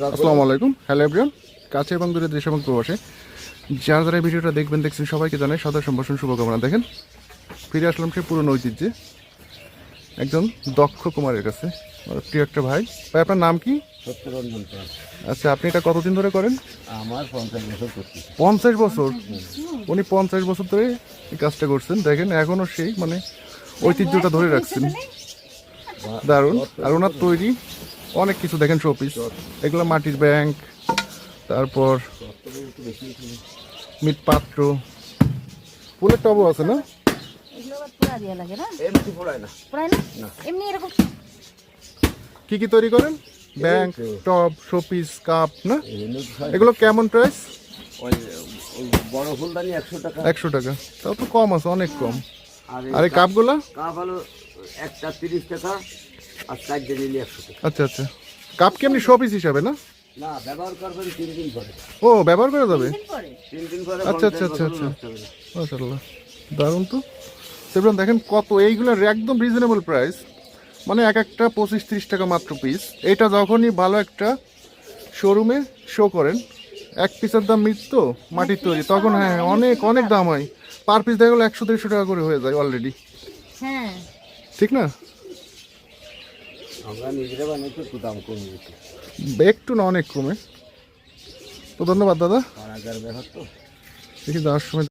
আসসালামু আলাইকুম, hello everyone. কাছে এবং দূরে দেশ এবং প্রবাসে যারা যারা এই ভিডিওটা দেখবেন দেখছেন সবাইকে জানাই সাদা সম্ভাষণ শুভকামনা। দেখেন ফিরে আসলাম সেই পুরনো ঐতিহ্যে, একজন দক্ষ কুমারের কাছে, আমার প্রিয় একটা ভাই। ভাই আপনার নাম কি? সত্যরঞ্জন পাল। আচ্ছা, আপনি এটা কতদিন ধরে করেন? আমার 50 বছর করছি। 50 বছর? উনি 50 বছর ধরে এই কাজটা করছেন। দেখেন এখনও সেই মানে ঐতিহ্যটা ধরে রাখছেন, দারুণ। আর ওনার তৈরি অনেক কিছু দেখেন, শোপিস, এগুলো মাটির ব্যাংক, তারপর মিট পাত্র, ফুলের টবও আছে না? কি কি তৈরি করেন? ব্যাংক, টব, শোপিস, কাপ না? এগুলো কেমন প্রাইস? বড় ফুলদানি 100 টাকা। 100 টাকা, তাও তো কম আছে, অনেক কম। আর এই কাপগুলো? কাপ হলো একটা 30 টাকা, আর 4 নিলে 100 টাকা। আচ্ছা আচ্ছা, কাপ কি এমনি শোপিস হিসাবে না? না, ব্যবহার করবেন 3 দিন পরে। ও, ব্যবহার করা যাবে? 3 দিন পরে। আচ্ছা আচ্ছা আচ্ছা আচ্ছা, মাশাআল্লাহ, দারুণ তো। সেগুলো দেখেন কত, এইগুলোর একদম রিজনেবল প্রাইস, মানে এক একটা 25-30 টাকা মাত্র পিস। এটা যখনই ভালো একটা শোরুমে শো করেন, এক পিসের দাম মিট তো মাটির তৈরি, তখন হ্যাঁ অনেক অনেক দাম হয়। পার পিস দেখা গেলো 100-150 টাকা করে হয়ে যায় অলরেডি, ঠিক না? আমরা নিজেরা বানাইতে একটু দাম কম দিচ্ছি, একটু না অনেক কমে। তো ধন্যবাদ দাদা। কারাগার ব্যাপার তো। দেখি যাওয়ার সময়